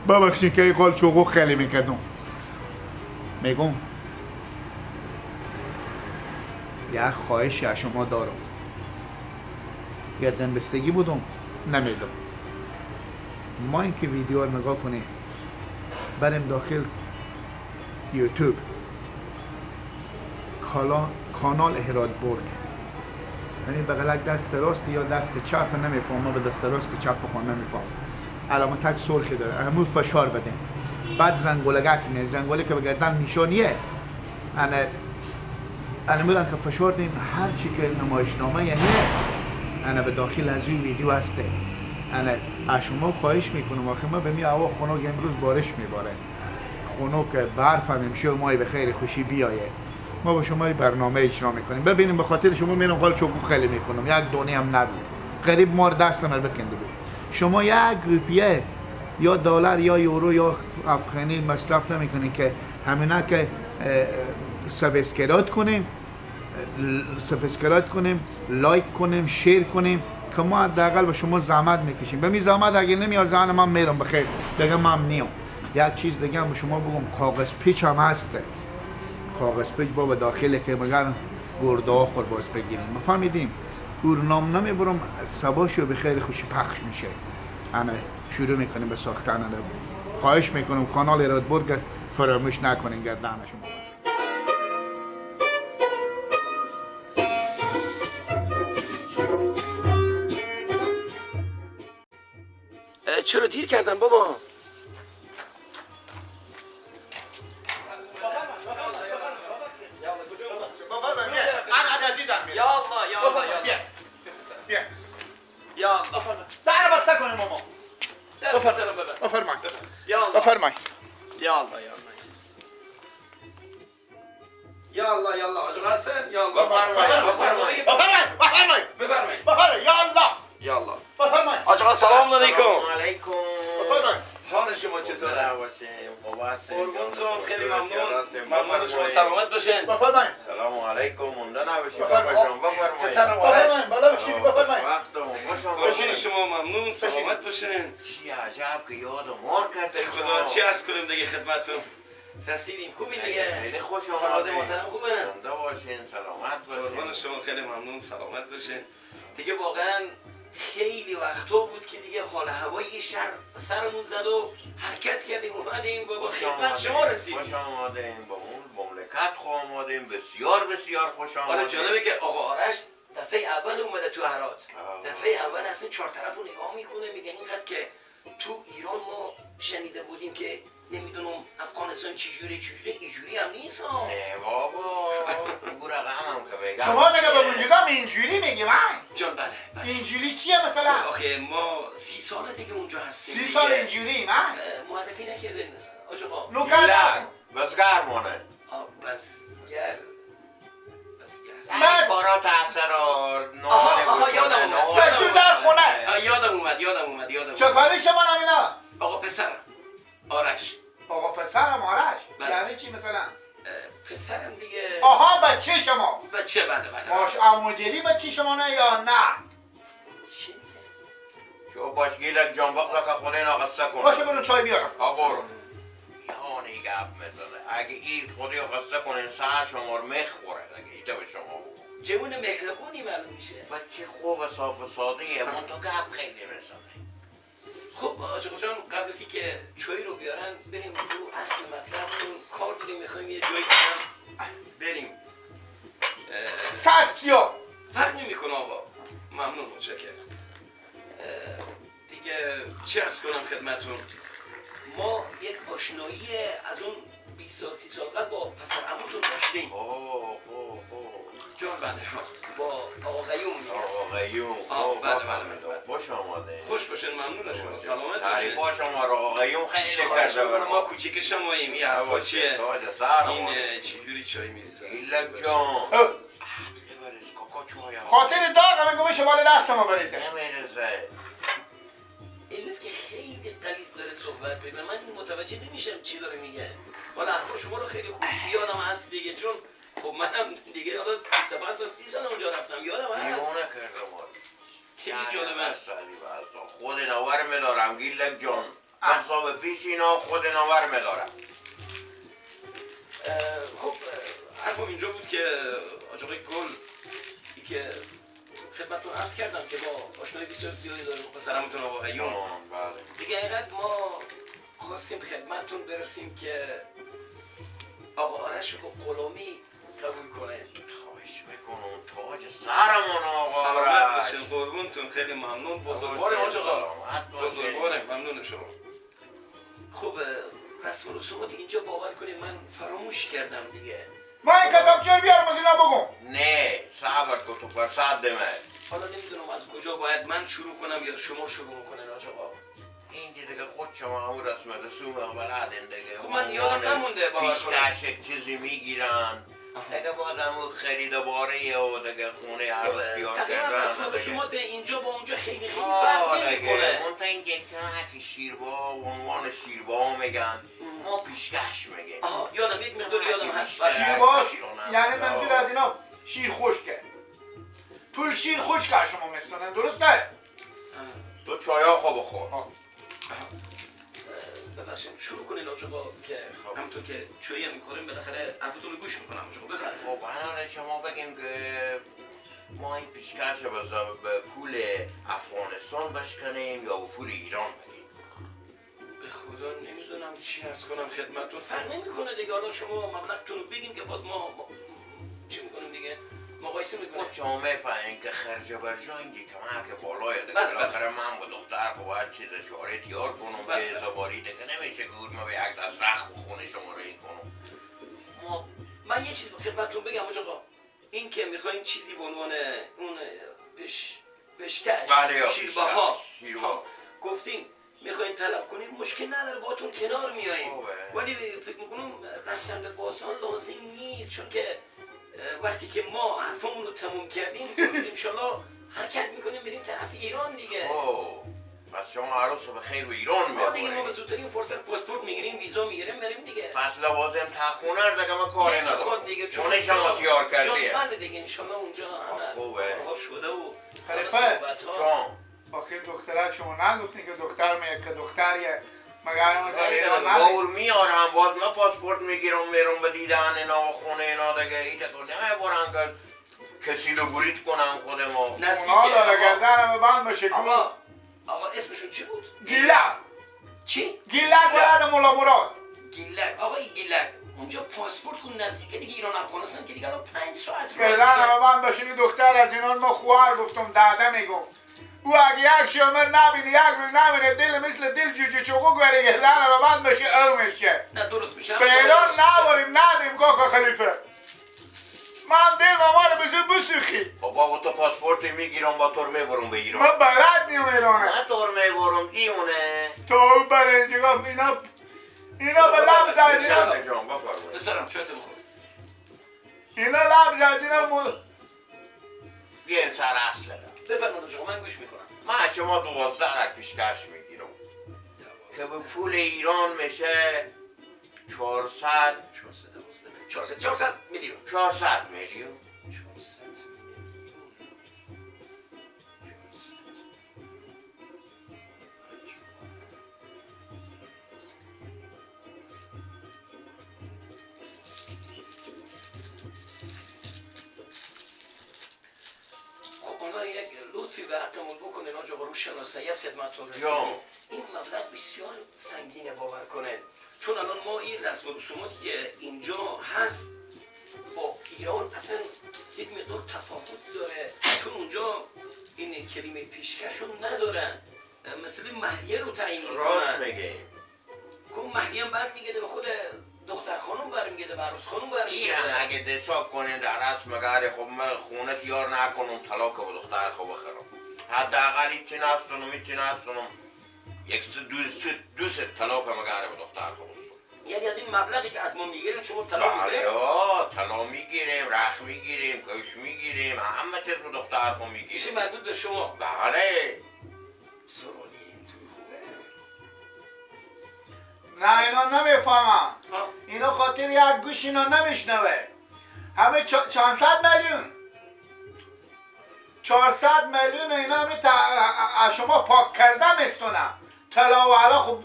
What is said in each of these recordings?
ببخشین که این قال چوقو خیلی میکردم. میگم یک خواهشی از شما دارم. یا دنبستگی بودم نمیدم. ما اینکه ویدیو رو نگاه کنیم بریم داخل یوتیوب کانال هراتبورگ، یعنی بغلک دست راست یا دست چپ نمیفهم، ما به دست راست چپ بخون نمیفهم، علامتک سرخی داره، همون فشار بدیم. بعد زنگولگک نه، زنگوله که بگردن نشانیه انا میدونم که فشار دیم هر چی که نمایشنامه یعنی انا به داخل از این ویدیو هسته. انا از شما خواهش میکنم آخه ما به می هوا خنک امروز بارش میباره، خنک برف هم امشه و مای به خیر خوشی بیایه، ما با شما برنامه اجرا میکنیم. ببینیم به خاطر شما میرم حال چوکو خیلی میکنم، یک دونه هم نبود، غریب مار دست من بکنده بود. شما یک روپیه یا دلار یا یورو یا افغانی مصرف نمیکنین که همینه که سابسکرایب کنیم، لایک کنیم، شیر کنیم که ما حداقل به شما زحمت میکشیم. به می زحمت اگه نمیار زحمت من میرم بخیر بگم من نیام. یک چیز دیگه هم به شما بگم، کاغذ پیچ هم هسته. کاغذ پیچ با داخله که مگر گرده ها خور باز بگیریم. ما فهمیدیم گورنام نمیبرم سباشو به خیر خوشی پخش میشه. انا شروع میکنیم به ساختن. خواهش میکنم کانال هراتبورگ فراموش نکنین گردن شما. چرا دیر کردن بابا؟ در بسته کنیم ماما. بفرمای. یا الله آقا حسن یا الله بفرمایید یا الله آقا سلام علیکم. حال شما چطوره؟ قربونتون، خیلی ممنون شما، سلامت باشین. سلام علیکم، مونده نباشید پسرم آرش بفرمایید. باشین شما، ممنون، سلامت باشین. چی عجب که یاد مار کرده خدا چی عرض کنیم دیگه خدمتتون. رسیدیم خوبی دیگه؟ خیلی خوش خانواده آمدید. محترم خوبه؟ زنده باشین، سلامت قربان باشین. شما، خیلی ممنون، سلامت باشین. دیگه واقعا خیلی وقتا بود که دیگه حال هوایی شهر سرمون زد و حرکت کردیم اومدیم و با خدمت شما رسیدیم. خوش آمدین با اون مملکت خواه آمدین، بسیار خوش آمدین. حالا جالبه که آقا آرش دفعه اول اومده تو هرات. دفعه اول اصلا چهار طرف رو نگاه میکنه، میگه اینقدر که تو ایران ما شنیده بودیم که نمیدونم افغانستان چجوری اینجوری هم نیست ها. نه بابا بگو رقمم که بگم. شما دیگه به اونجا اینجوری میگی من؟ جان بله. اینجوری چیه مثلا؟ آخه ما 30 ساله دیگه اونجا هستیم. 30 سال اینجوری نه؟ معرفی نکردین آقا. نوکر بس گرمونه. بس گر من کارا تحصیل آها یادم اومد. تو در خونه. یادم اومد. چه کاری شما نمینا؟ آقا پسرم آرش. آقا پسرم آرش؟ بله. یعنی چی مثلا؟ پسرم دیگه. آها بچه شما. بچه بله. باش عمودلی بچه شما نه یا نه؟ چی میگه؟ شو باش گیلک جان بقلا که خودین آقصه کن. باشه برون چای بیارم. برو. یهانی گپ میزنه. اگه این خودی آقصه کنین سهر شما رو میخوره. اگه ایده به شما بگو. جوون مهربونی معلوم میشه. بچه خوب صاف و سادهیه من تو گپ خیلی میزنه. خب آقا جان قبل از اینکه چای رو بیارن بریم رو اصل مطلب کار دیدیم میخوایم یه جایی بریم. سبزیو. فرق نمیکنه آقا. ممنون متشکرم. دیگه چی عرض کنم خدمتتون؟ ما یک آشنایی از اون 20 سال 30 سال قبل با پسر عموتون داشتیم. جان بله با آقا قیوم میگم. آقا قیوم بله. خوش آمده. خوش باشین، ممنون شما، سلامت باشین. تعریفا شما رو آقا قیوم خیلی کرده برای ما کوچیک شماییم. این حرفا چیه؟ این چجوری چای میریزن؟ ایلک جان خاطر داغ همه گوه شمال دست ما بریزه. نمیرزه. این نیست که خیلی غلیظ داره صحبت میکنه، من این متوجه نمیشم چی داره میگه. حالا حرفا شما رو خیلی خوب یادم هست دیگه، چون خب منم دیگه حالا 25 سال 30 سال اونجا رفتم، یادم هست. دیوونه کرده ما. خیلی یعنی جالبه. بس علی بس خود نوار میدارم گیلک جان بخصاب پیش اینا خود نوار میدارم. خب حرفم اینجا بود که آقای گل ای که خدمتتون عرض کردم که ما آشنایی بسیار زیادی داریم با سلامتون آقا قیوم. بله. دیگه حقیقت ما خواستیم خدمتتون برسیم که آقا آرش رو غلامی قبول کنه. خواهش میکنم تاج سرمون آقا سلامت آرش. باشین قربونتون خیلی ممنون بزرگوار حاج آقا بزرگوارم ممنون شما. خب رسم و رسومات اینجا باور کنید من فراموش کردم دیگه. ما این کتابچه بیارم از اینا بگم. نه صبر کن تو فرصت دمه. حالا نمیدونم از کجا باید من شروع کنم یا شما شروع کنین حاج آقا. این دیگه خود شما همون رسم رسوم بلدن دیگه. خب من یادم نمونده باور کنم. پیشکش یک چیزی میگیرن. دیگه بازم اون خرید باره و دیگه خونه عروس بیار تقریبا کردن. رسم و رسومات اینجا با اونجا خیلی فرق نمیکنه. منطقه اینجا که شیربا و عنوان شیربا میگن ما پیشکش میگیم. یادم یک مقدار یادم هست. شیرباش یعنی منظور از اینا شیر خشکه. پول شیر خشک از شما میستونن درسته؟ تو چایا خواب بخور. ببخشید شروع کنین آقا که همونطور که چایی هم میکنیم بالاخره حرفتون رو گوش میکنم آقا بفرمایید. خب الان شما بگیم که ما این پیشکش به پول افغانستان بشکنیم یا به پول ایران بگیم. به خدا نمیدونم چی از کنم خدمتتون فرق نمیکنه دیگه. حالا شما مبلغتون رو بگین که باز ما چی میکنیم دیگه مقایسه میکنیم. خود شما میفهمین که خرج برجا اینجا که بالای دیگه بله. بالاخره من با دختر خب باید چیز چاره تیار کنم بله. که زباری دیگه نمیشه که ما به یک دست رخ و خونه شما رو این کنم. من یه چیز خدمتتون بگم آقا این که میخواین چیزی به عنوان اون پیشکش بله شیرباها شیربا گفتین میخواین طلب کنین مشکل نداره باهاتون کنار میاییم. ولی فکر میکنم رفتن به بازار لازم نیست چون که وقتی که ما حرفمون رو تموم کردیم انشالله حرکت میکنیم بریم طرف ایران دیگه. پس شما عروس به خیر به ایران میبرید. دیگه ما به زودترین فرصت پاسپورت میگیریم ویزا میگیریم بریم دیگه. فصل لوازم تخونه دیگه ما کاری ندارم. دیگه چون شما تیار کردی. جان دیگه انشالله اونجا خوبه. شده و خلیفه جان آخه دختره شما نگفتین که دختر میگه که دختریه مگر اون در ایران باور میارم باز من پاسپورت میگیرم میرم به دیدن اینا و خونه اینا دیگه ایتا کجا میبرن که کسی رو برید کنم خود ما. اونا داره گردن بند بشه آقا اسمشون چی بود؟ گیلک. چی؟ گیلک ولد مولا مراد. گیلک آقای گیلک اونجا پاسپورت خون نزدیکه دیگه ایران افغانستان که دیگه الان 5 ساعت گردن بند بشه این دختر از اینان ما خوار گفتم داده میگم او اگه یک شمر نبینه یک روز نبینه دل مثل دل جوجه چوقو گوری گردن بند بشه او میشه. نه درست میشه. به ایران نباریم ندیم کاکا خلیفه. من دل با مال بزر بسوخی. بابا تو پاسپورت میگیرم با تو میبرم به ایران. من بلد نیم ایرانه. نه تو میبرم دیونه. تو برنجی گفت اینا به لب زدینا. بسرم چایتون خود. اینا لب زدینا بیاین سر اصله. بفرمایید آقا من گوش میکنم. من شما 12 رک پیشکش میگیرم که به پول ایران میشه 400 میلیون. 400 میلیون. یک لطفی به حقمون بکنین آقا رو شناسایی خدمتتون رسید. این مبلغ بسیار سنگینه باور کنین چون الان ما این رسم و رسوماتی که اینجا هست با ایران اصلا یک مقدار تفاوت داره چون اونجا این کلمه پیشکش رو ندارن مثل مهریه رو تعیین میکنن. راست میگه که اون مهریه هم برمیگرده به خود دختر خانم برمیگرده به عروس خانم برمیگرده. اگه دساب کنین در رسم گره خب من خونه تیار نکنم طلاق با دختر خب بخرم حداقل هیچی نستونم یک دو سه طلاق مگره با دختر خب بخرم. یعنی از این مبلغی که از ما میگیریم شما طلاق میگیریم؟ طلاق میگیریم، رخ میگیریم، گوش میگیریم، همه چیز رو دختر خب میگیریم. میشه مربوط به شما؟ بله. نه اینا نمیفهمم. اینا خاطر یک گوش اینا نمیشنوه. همه 400 میلیون. 400 میلیون اینا همین شما پاک کرده میستونه طلا و علا. خب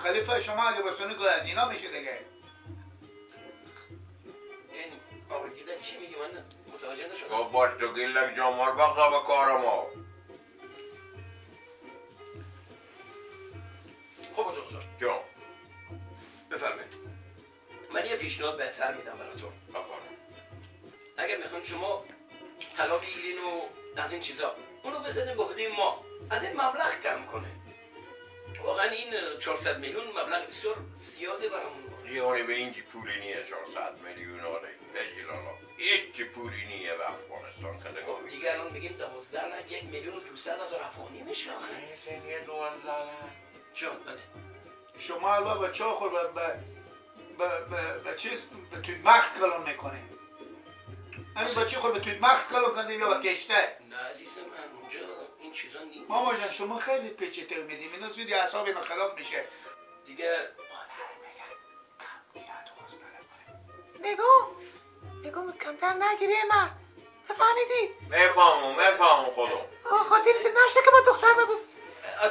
خلیفه شما اگه بستونی که از اینا میشه دیگه. این آقا گیلک چی میگی؟ من متوجه نشدم. گفت باش تو گیلک جان مار بغضا به کار ما. خب آقا بزرگ جان بفرمایید. من یه پیشنهاد بهتر میدم براتون. اگر میخواین شما طلا بگیرین و از این چیزا اونو بزنین به عهده ما، از این مبلغ کم کنه. واقعا این 400 میلیون مبلغ بسیار زیاده برامون. یعنی به اینجی پولی نیه 400 میلیون آره بجلالا هیچی پولی نیه به افغانستان که خب دیگه الان بگیم 12 لک 1,200,000 افغانی میشه آخه. این یه 12 جان بله. شما الان به چا خور به چیز به توی مغز کلون میکنه. همین با چی خور به توی مغز کلون کندیم یا به کشته؟ نه عزیزم من اونجا این چیزا نیست. ماما جان شما خیلی پیچیده میدیم اینا زودی اعصاب اینا خراب میشه. دیگه نگو کمتر نگیری من فهمیدی؟ میفهمم خودم. خاطرت نشه که با دختر ببود.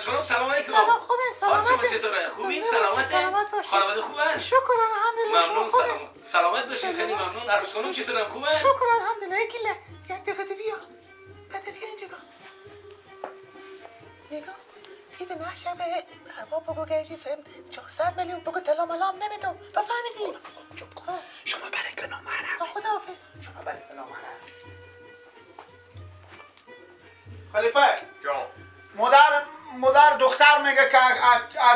خانم سلام علیکم. سلام خوبه حال شما سلامته. چطوره؟ خوبین؟ سلامت سلامته؟ باشی. خانواده خوبن؟ شکر الحمدلله. شما ممنون. خوبه؟ سلامت باشین. خیلی ممنون. عروس خانم چطورن؟ خوبن؟ شکر الحمدلله. گله یک دقیقه بیا اینجا نگاه ایده نشه به ارباب بگو که چیز 400 میلیون بگو طلا ملام نمیدم. تو فهمیدی؟ شما برای که نامحرم. خداحافظ. شما برای که نامحرم. خلیفه جان مادر دختر میگه که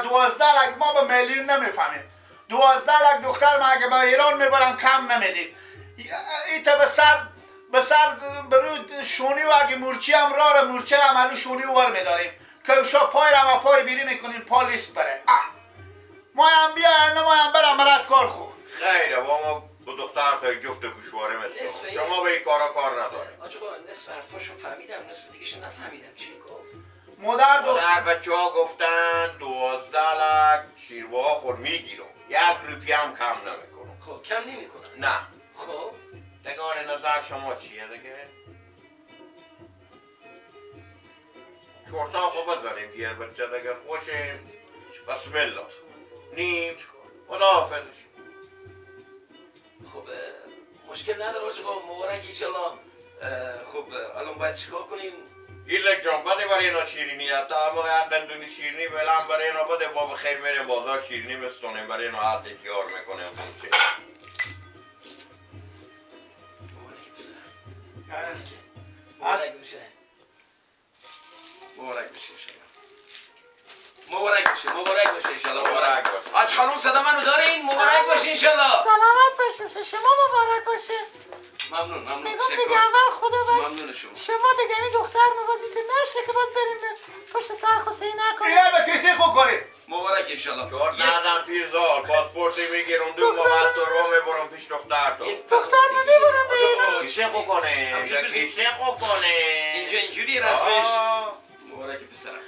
12 لک ما به میلیون نمیفهمیم. 12 لک دختر ما اگه به ایران میبرن کم نمیدیم. ایتا به سر برود شونی و اگه مورچی هم راه مورچه هم هلو شونی ور میداریم که شا پای را و پای بیری میکنیم پا لیست بره. ما هم بیا ما هم برم مرد کار خوب. خیره با ما با دختر خیلی جفت گوشواره مثل شما به این کارا کار نداره. آجا نصف حرفاشو فهمیدم نصف دیگهشو نفهمیدم چی گفت. مادر بچه ها گفتن 12 لک شیربا خور میگیرم 1 روپی هم کم نمیکنم. خب کم نمیکنم. نه خب نگاه نظر شما چیه دیگه؟ چورتا خوب بزنیم دیگر بچه دیگر خوشه بسم الله نیم خداحافظ. خب مشکل نداره آجا مبارک ایشالله. خب الان باید چیکار کنیم؟ گیلک جان بده برای اینا شیرینی حتی همه قندونی شیرینی بلن برای اینا بده با بخیر میریم بازار شیرینی مستونیم برای اینا حد تیار میکنیم بچه مبارک بشه. مبارک بشه ایشالله. مبارک باشه ایشالله. مبارک باشه. آج خانم صدا منو دارین؟ مبارک باشه ایشالله. سلامت باشید. به شما مبارک باشه. ممنون نگاه دیگه اول خدا باید ممنون شما دیگه این دختر مبادیده نشه که باید بریم پشت سر خوصی نکنیم. یه به کسی خوب کنیم. مبارک ایشالله. چهار ندم پیرزال پاسپورتی میگیرم موقت تو رو میبرم پیش دختر تو دختر رو میبرم به ایران. کیسه خو کنه کیسه خو کنه اینجا اینجوری رسمش. مبارک پسرم.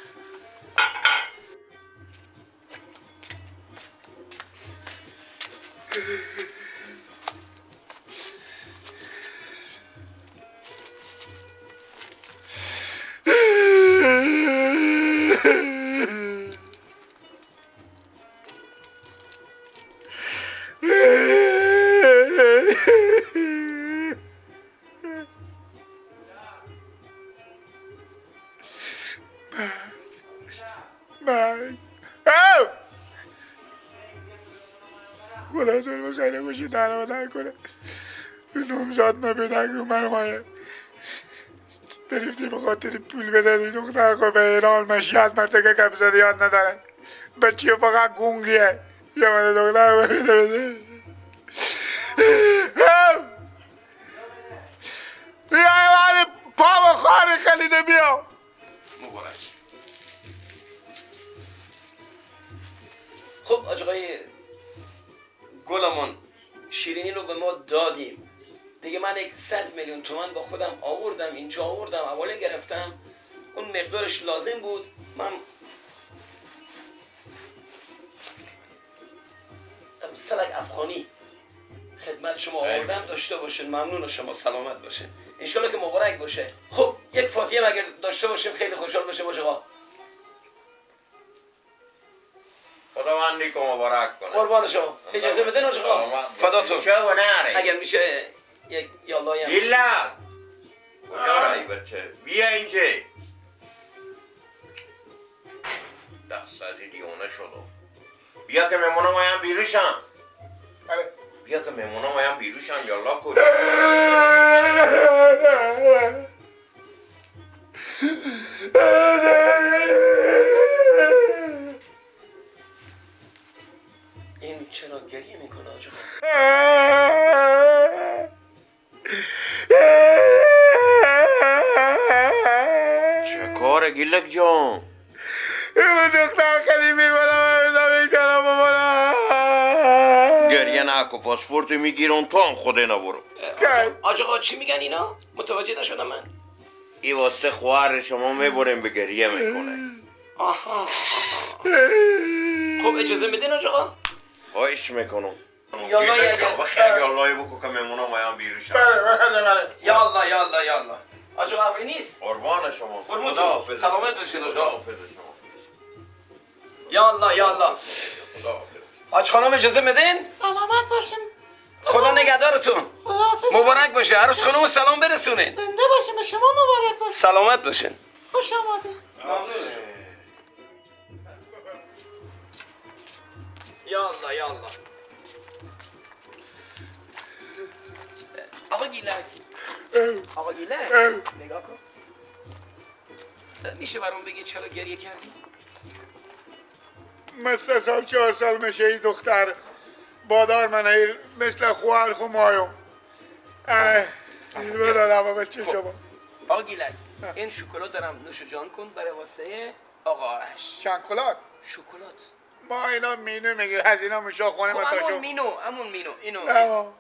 خدا تو رو خیلی باشی در کنه نومزاد نبیدن که من مایه بریفتی به خاطر پول بدادی دختر خود به ایران مشیت مرتکه کم زده یاد ندارن بچه فقط گونگیه یا من دختر رو بده بیا ایوانی پا و خواهر خلیده بیا مبارک. خب آقای گلمان شیرینی رو به ما دادیم دیگه. من 100 میلیون تومان با خودم آوردم اینجا اولی گرفتم اون مقدارش لازم بود. من سلک افغانی خدمت شما آوردم داشته باشین. ممنون شما. سلامت باشین انشالله که مبارک باشه. خب یک فاتحه اگر داشته باشیم خیلی خوشحال بشیم آقا. خداوندی که مبارک کنه. قربان شما. اجازه بدین آقا. فداتون. شو نره. اگر میشه یک یالله هم. بیلا. کجا رایی بچه؟ بیا اینجا. دست از دیونه شدم. بیا که میمونم آیم بیروشم. بیا که میمونم آیم بیروشم یالله کجا. این چرا گریه میکنه آجا؟ چه کاره گیلک جان؟ این دختر خیلی میبرم گریه نکو پاسپورت میگیرم تو هم خوده نبرو. آجا چی میگن اینا؟ متوجه نشدم من. ای واسه خواهر شما میبریم به گریه میکنه. آها. خب اجازه میدین آجا؟ خواهش میکنم. یالله یالله بکو که میمونم آیم بیروشم. یالله یالله یالله. آجا قبری نیست؟ قربان شما. خدا حافظ. سلامت باشید خدا حافظ شما. یالله یالله. خدا حافظ. آج خانم اجازه میدین؟ سلامت باشیم. خدا نگهدارتون. خداحافظ. مبارک باشه. عروس خانم سلام برسونین. زنده باشیم. به شما مبارک باشه. سلامت باشین. خوش آمدید. یالله یالله. آقا گیلک. آقا گیلک. نگاه کن. میشه برام بگی چرا گریه کردی؟ من 3 سال 4 سال میشه این دختر بادار من مثل خواهر خمایم بدادم به چه شما. آقا گیلک این شکلات دارم نوش جان کن برای واسه آقا آرش. چنکلات شکلات. ما اینا مینو میگه از اینا میشه خونه خب متاشو همون مینو اینو. اما